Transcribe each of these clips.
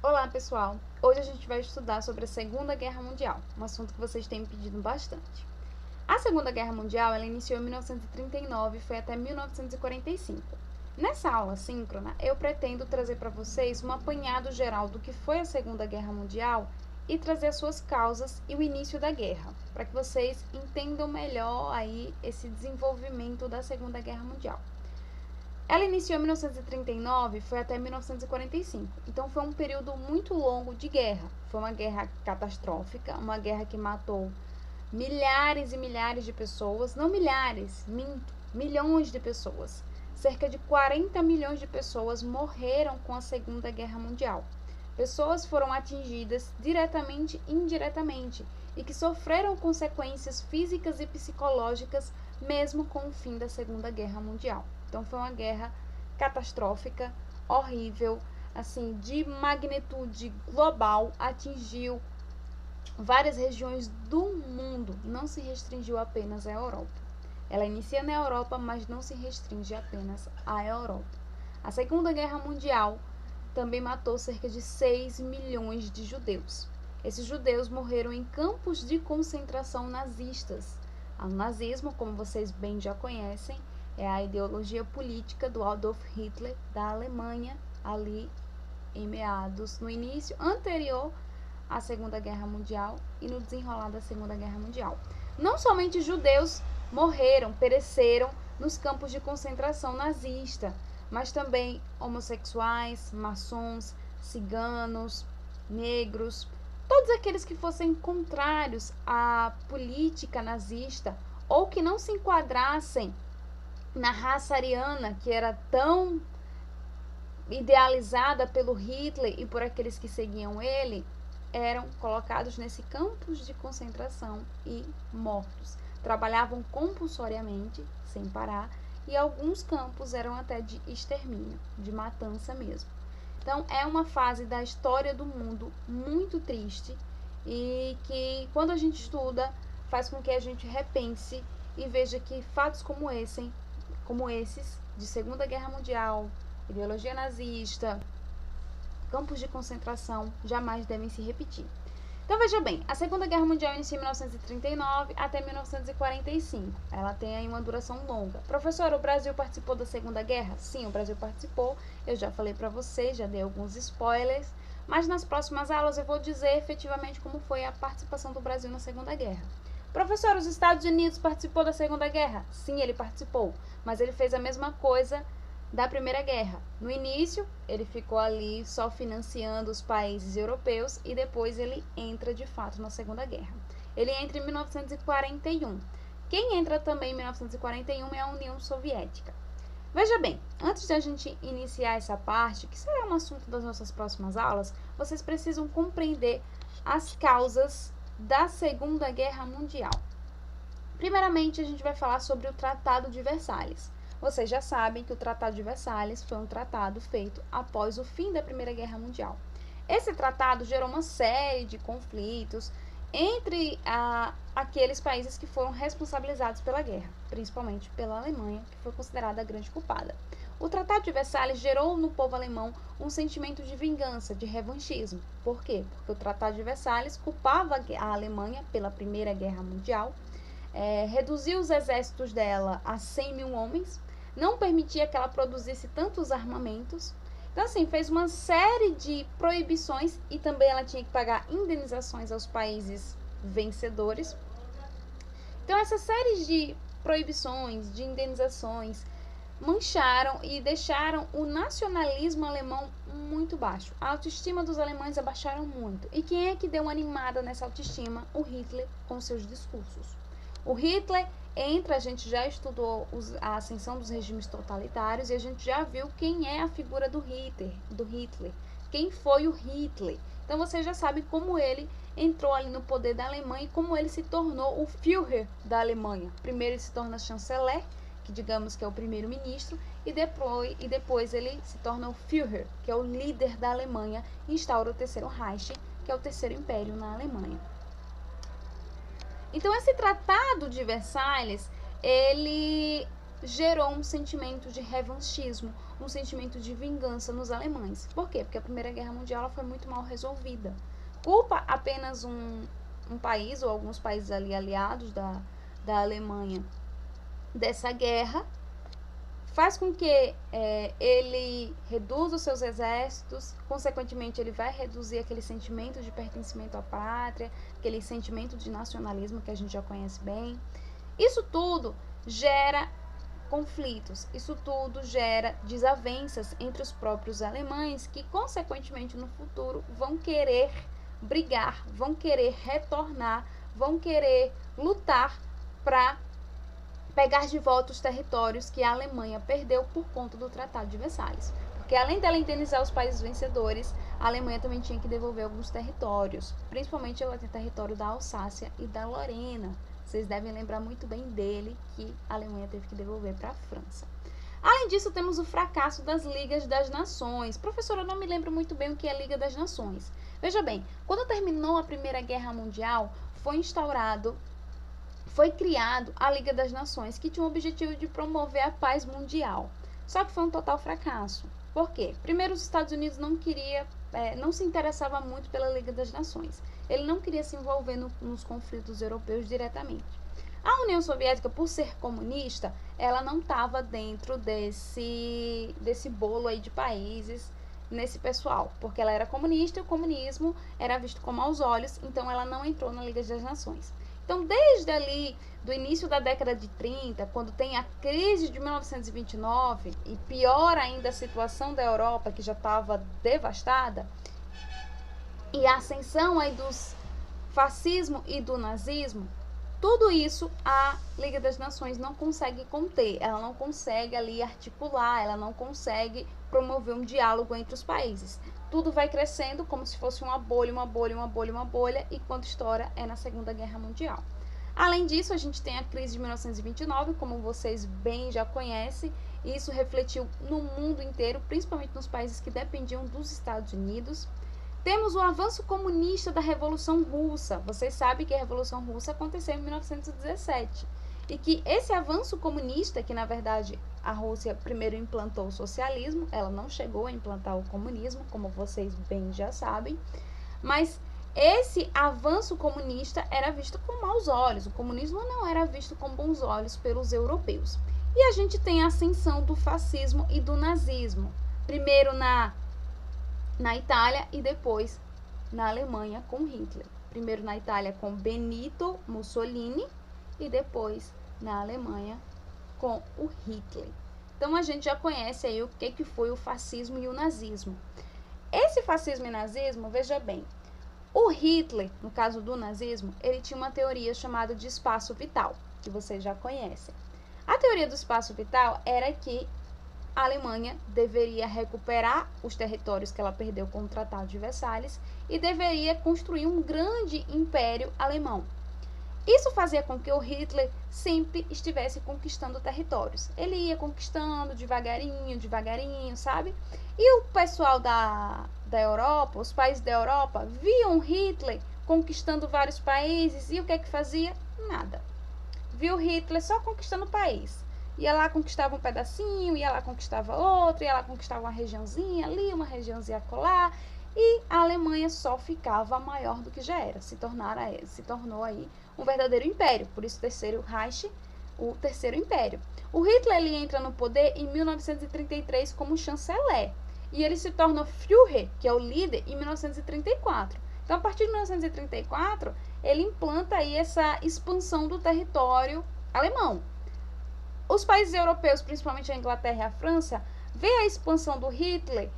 Olá, pessoal! Hoje a gente vai estudar sobre a Segunda Guerra Mundial, um assunto que vocês têm pedido bastante. A Segunda Guerra Mundial ela iniciou em 1939 e foi até 1945. Nessa aula síncrona, eu pretendo trazer para vocês um apanhado geral do que foi a Segunda Guerra Mundial e trazer as suas causas e o início da guerra, para que vocês entendam melhor aí esse desenvolvimento da Segunda Guerra Mundial. Ela iniciou em 1939 e foi até 1945, então foi um período muito longo de guerra. Foi uma guerra catastrófica, uma guerra que matou milhares e milhares de pessoas, não milhares, minto, milhões de pessoas. Cerca de 40 milhões de pessoas morreram com a Segunda Guerra Mundial. Pessoas foram atingidas diretamente e indiretamente e que sofreram consequências físicas e psicológicas mesmo com o fim da Segunda Guerra Mundial. Então foi uma guerra catastrófica, horrível, assim, de magnitude global, atingiu várias regiões do mundo, não se restringiu apenas à Europa. Ela inicia na Europa, mas não se restringe apenas à Europa. A Segunda Guerra Mundial também matou cerca de 6 milhões de judeus. Esses judeus morreram em campos de concentração nazistas. O nazismo, como vocês bem já conhecem, é a ideologia política do Adolf Hitler da Alemanha, ali em meados, no início anterior à Segunda Guerra Mundial e no desenrolar da Segunda Guerra Mundial. Não somente judeus morreram, pereceram nos campos de concentração nazista, mas também homossexuais, maçons, ciganos, negros, todos aqueles que fossem contrários à política nazista ou que não se enquadrassem na raça ariana, que era tão idealizada pelo Hitler e por aqueles que seguiam ele, eram colocados nesse campos de concentração e mortos. Trabalhavam compulsoriamente, sem parar, e alguns campos eram até de extermínio, de matança mesmo. Então, é uma fase da história do mundo muito triste e que, quando a gente estuda, faz com que a gente repense e veja que fatos como esses, de Segunda Guerra Mundial, ideologia nazista, campos de concentração, jamais devem se repetir. Então, veja bem, a Segunda Guerra Mundial inicia em 1939 até 1945. Ela tem aí uma duração longa. Professora, o Brasil participou da Segunda Guerra? Sim, o Brasil participou. Eu já falei para vocês, já dei alguns spoilers, mas nas próximas aulas eu vou dizer efetivamente como foi a participação do Brasil na Segunda Guerra. Professor, os Estados Unidos participou da Segunda Guerra? Sim, ele participou, mas ele fez a mesma coisa da Primeira Guerra. No início, ele ficou ali só financiando os países europeus e depois ele entra de fato na Segunda Guerra. Ele entra em 1941. Quem entra também em 1941 é a União Soviética. Veja bem, antes de a gente iniciar essa parte, que será um assunto das nossas próximas aulas, vocês precisam compreender as causas da Segunda Guerra Mundial. Primeiramente, a gente vai falar sobre o Tratado de Versalhes. Vocês já sabem que o Tratado de Versalhes foi um tratado feito após o fim da Primeira Guerra Mundial. Esse tratado gerou uma série de conflitos entre aqueles países que foram responsabilizados pela guerra, principalmente pela Alemanha, que foi considerada a grande culpada. O Tratado de Versalhes gerou no povo alemão um sentimento de vingança, de revanchismo. Por quê? Porque o Tratado de Versalhes culpava a Alemanha pela Primeira Guerra Mundial, reduziu os exércitos dela a 100 mil homens, não permitia que ela produzisse tantos armamentos. Então, assim, fez uma série de proibições e também ela tinha que pagar indenizações aos países vencedores. Então, essa série de proibições, de indenizações, mancharam e deixaram o nacionalismo alemão muito baixo. A autoestima dos alemães abaixaram muito. E quem é que deu uma animada nessa autoestima? O Hitler, com seus discursos. O Hitler entra, a gente já estudou a ascensão dos regimes totalitários e a gente já viu quem é a figura do Hitler, quem foi o Hitler. Então você já sabe como ele entrou ali no poder da Alemanha e como ele se tornou o Führer da Alemanha. Primeiro ele se torna chanceler, que digamos que é o primeiro-ministro, e depois ele se torna o Führer, que é o líder da Alemanha, e instaura o Terceiro Reich, que é o terceiro império na Alemanha. Então, esse Tratado de Versalhes, ele gerou um sentimento de revanchismo, um sentimento de vingança nos alemães. Por quê? Porque a Primeira Guerra Mundial ela foi muito mal resolvida. Culpa apenas um país ou alguns países ali aliados da Alemanha dessa guerra, faz com que ele reduza os seus exércitos, consequentemente ele vai reduzir aquele sentimento de pertencimento à pátria, aquele sentimento de nacionalismo que a gente já conhece bem. Isso tudo gera conflitos, isso tudo gera desavenças entre os próprios alemães que, consequentemente, no futuro vão querer brigar, vão querer retornar, vão querer lutar para pegar de volta os territórios que a Alemanha perdeu por conta do Tratado de Versalhes. Porque além dela indenizar os países vencedores, a Alemanha também tinha que devolver alguns territórios, principalmente o território da Alsácia e da Lorena. Vocês devem lembrar muito bem dele, que a Alemanha teve que devolver para a França. Além disso, temos o fracasso das Ligas das Nações. Professora, eu não me lembro muito bem o que é Liga das Nações. Veja bem, quando terminou a Primeira Guerra Mundial, foi criado a Liga das Nações, que tinha o objetivo de promover a paz mundial. Só que foi um total fracasso. Por quê? Primeiro, os Estados Unidos não se interessava muito pela Liga das Nações. Ele não queria se envolver nos conflitos europeus diretamente. A União Soviética, por ser comunista, ela não estava dentro desse bolo aí de países, nesse pessoal, porque ela era comunista e o comunismo era visto com maus olhos, então ela não entrou na Liga das Nações. Então, desde ali, do início da década de 30, quando tem a crise de 1929, e pior ainda a situação da Europa, que já estava devastada, e a ascensão aí dos fascismo e do nazismo, tudo isso a Liga das Nações não consegue conter, ela não consegue ali articular, ela não consegue promover um diálogo entre os países. Tudo vai crescendo como se fosse uma bolha, e quando estoura é na Segunda Guerra Mundial. Além disso, a gente tem a crise de 1929, como vocês bem já conhecem, e isso refletiu no mundo inteiro, principalmente nos países que dependiam dos Estados Unidos. Temos o avanço comunista da Revolução Russa. Vocês sabem que a Revolução Russa aconteceu em 1917. E que esse avanço comunista, que na verdade a Rússia primeiro implantou o socialismo, ela não chegou a implantar o comunismo, como vocês bem já sabem, mas esse avanço comunista era visto com maus olhos. O comunismo não era visto com bons olhos pelos europeus. E a gente tem a ascensão do fascismo e do nazismo. Primeiro na Itália e depois na Alemanha com Hitler. Primeiro na Itália com Benito Mussolini e depois na Alemanha com o Hitler. Então a gente já conhece aí o que foi o fascismo e o nazismo. Esse fascismo e nazismo, veja bem, o Hitler, no caso do nazismo, ele tinha uma teoria chamada de espaço vital, que vocês já conhecem. A teoria do espaço vital era que a Alemanha deveria recuperar os territórios que ela perdeu com o Tratado de Versalhes e deveria construir um grande império alemão. Isso fazia com que o Hitler sempre estivesse conquistando territórios. Ele ia conquistando devagarinho, sabe? E o pessoal da Europa, os países da Europa, viam Hitler conquistando vários países e o que é que fazia? Nada. Viu Hitler só conquistando o país. Ia lá, conquistava um pedacinho, ia lá, conquistava outro, ia lá, conquistava uma regiãozinha ali, uma regiãozinha acolá, e a Alemanha só ficava maior do que já era. Se tornou aí um verdadeiro império, por isso o Terceiro Reich, o Terceiro Império. O Hitler ele entra no poder em 1933 como chanceler, e ele se torna Führer, que é o líder, em 1934. Então, a partir de 1934, ele implanta aí essa expansão do território alemão. Os países europeus, principalmente a Inglaterra e a França, vê a expansão do Hitler,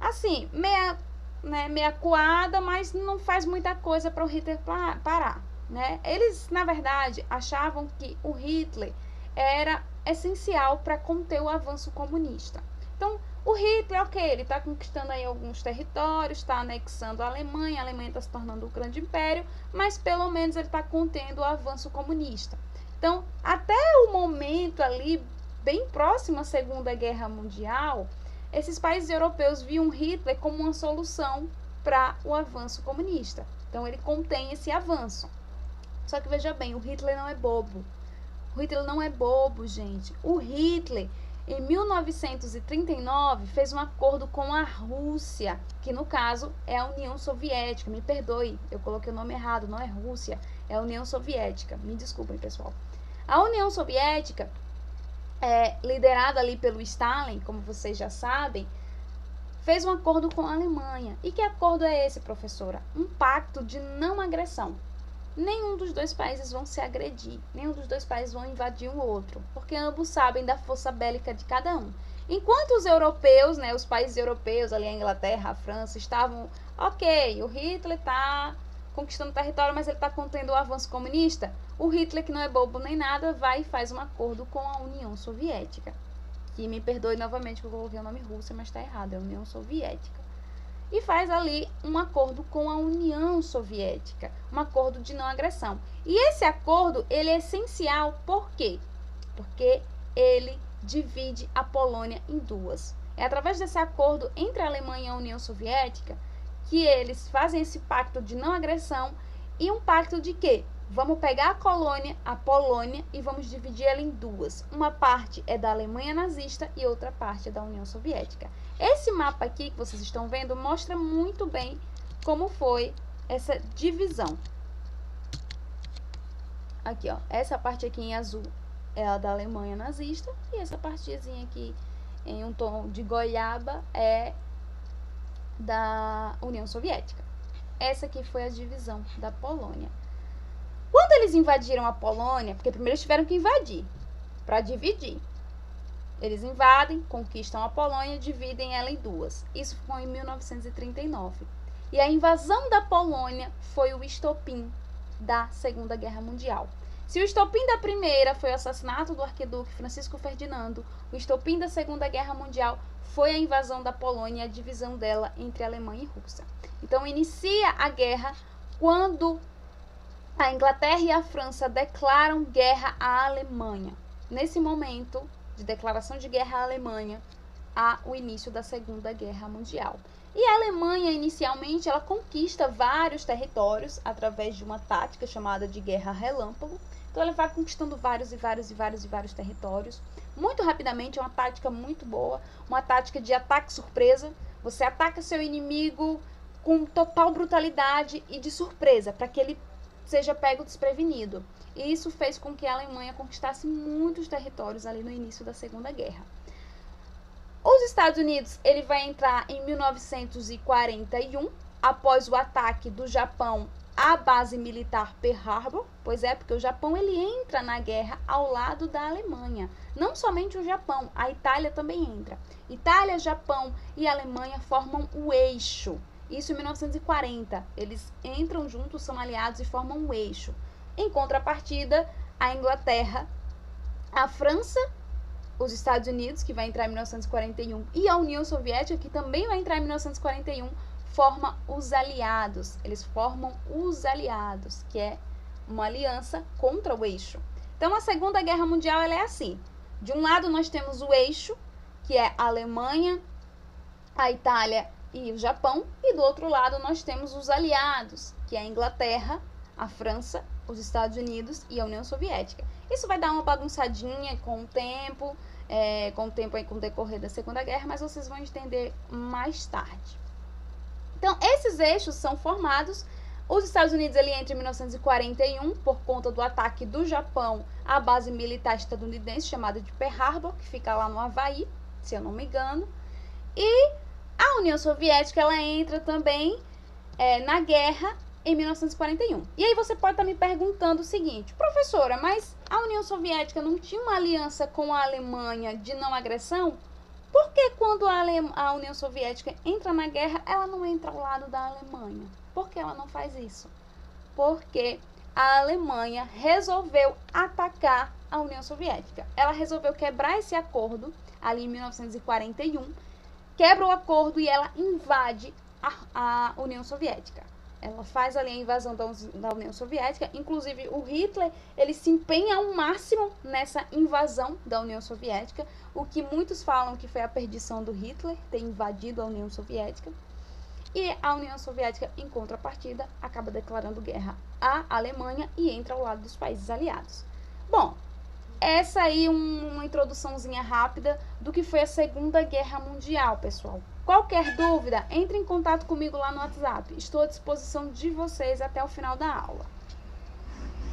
assim, meia coada, mas não faz muita coisa para o Hitler parar, né? Eles, na verdade, achavam que o Hitler era essencial para conter o avanço comunista. Então, o Hitler, ok, ele está conquistando aí alguns territórios, está anexando a Alemanha está se tornando um grande império, mas pelo menos ele está contendo o avanço comunista. Então, até o momento ali, bem próximo à Segunda Guerra Mundial, esses países europeus viam Hitler como uma solução para o avanço comunista. Então, ele contém esse avanço. Só que, veja bem, o Hitler não é bobo. O Hitler não é bobo, gente. O Hitler, em 1939, fez um acordo com a Rússia, que no caso é a União Soviética. Me perdoe, eu coloquei o nome errado, não é Rússia, é a União Soviética. Me desculpem, pessoal. A União Soviética, liderada ali pelo Stalin, como vocês já sabem, fez um acordo com a Alemanha. E que acordo é esse, professora? Um pacto de não agressão. Nenhum dos dois países vão se agredir, nenhum dos dois países vão invadir um outro, porque ambos sabem da força bélica de cada um. Enquanto os europeus, os países europeus, ali a Inglaterra, a França, estavam, ok, o Hitler está conquistando território, mas ele está contendo o avanço comunista, o Hitler, que não é bobo nem nada, vai e faz um acordo com a União Soviética. Que me perdoe novamente que eu coloquei o nome Rússia, mas está errado, é a União Soviética. E faz ali um acordo com a União Soviética, um acordo de não agressão. E esse acordo, ele é essencial, por quê? Porque ele divide a Polônia em duas. É através desse acordo entre a Alemanha e a União Soviética que eles fazem esse pacto de não agressão e um pacto de quê? Vamos pegar a Polônia, e vamos dividir ela em duas. Uma parte é da Alemanha nazista e outra parte é da União Soviética. Esse mapa aqui que vocês estão vendo mostra muito bem como foi essa divisão. Aqui, ó, essa parte aqui em azul é a da Alemanha nazista e essa partezinha aqui em um tom de goiaba é da União Soviética. Essa aqui foi a divisão da Polônia. Quando eles invadiram a Polônia, porque primeiro eles tiveram que invadir para dividir. Eles invadem, conquistam a Polônia, dividem ela em duas. Isso foi em 1939. E a invasão da Polônia foi o estopim da Segunda Guerra Mundial. Se o estopim da primeira foi o assassinato do arquiduque Francisco Ferdinando, o estopim da Segunda Guerra Mundial foi a invasão da Polônia e a divisão dela entre Alemanha e Rússia. Então inicia a guerra quando a Inglaterra e a França declaram guerra à Alemanha. Nesse momento de declaração de guerra à Alemanha, há o início da Segunda Guerra Mundial. E a Alemanha, inicialmente, ela conquista vários territórios através de uma tática chamada de guerra relâmpago. Então, ela vai conquistando vários territórios. Muito rapidamente, é uma tática muito boa, uma tática de ataque surpresa. Você ataca seu inimigo com total brutalidade e de surpresa, para que ele seja pego desprevenido. E isso fez com que a Alemanha conquistasse muitos territórios ali no início da Segunda Guerra. Os Estados Unidos, ele vai entrar em 1941, após o ataque do Japão à base militar Pearl Harbor. Pois é, porque o Japão ele entra na guerra ao lado da Alemanha. Não somente o Japão, a Itália também entra. Itália, Japão e Alemanha formam o eixo. Isso em 1940. Eles entram juntos, são aliados e formam um eixo. Em contrapartida, a Inglaterra, a França, os Estados Unidos, que vai entrar em 1941, e a União Soviética, que também vai entrar em 1941, forma os aliados. Eles formam os aliados, que é uma aliança contra o eixo. Então, a Segunda Guerra Mundial ela é assim. De um lado, nós temos o eixo, que é a Alemanha, a Itália e o Japão, e do outro lado nós temos os aliados, que é a Inglaterra, a França, os Estados Unidos e a União Soviética. Isso vai dar uma bagunçadinha com o tempo aí, com o decorrer da Segunda Guerra, mas vocês vão entender mais tarde. Então, esses eixos são formados. Os Estados Unidos ele entra em 1941 por conta do ataque do Japão à base militar estadunidense chamada de Pearl Harbor, que fica lá no Havaí, se eu não me engano. E a União Soviética ela entra também na guerra em 1941. E aí você pode estar me perguntando o seguinte: professora, mas a União Soviética não tinha uma aliança com a Alemanha de não agressão? Por que quando a União Soviética entra na guerra, ela não entra ao lado da Alemanha? Por que ela não faz isso? Porque a Alemanha resolveu atacar a União Soviética. Ela resolveu quebrar esse acordo ali em 1941, quebra o acordo e ela invade a União Soviética. Ela faz ali a invasão da União Soviética. Inclusive, o Hitler, ele se empenha ao máximo nessa invasão da União Soviética, o que muitos falam que foi a perdição do Hitler, ter invadido a União Soviética. E a União Soviética, em contrapartida, acaba declarando guerra à Alemanha e entra ao lado dos países aliados. Bom, essa aí uma introduçãozinha rápida do que foi a Segunda Guerra Mundial, pessoal. Qualquer dúvida, entre em contato comigo lá no WhatsApp. Estou à disposição de vocês até o final da aula.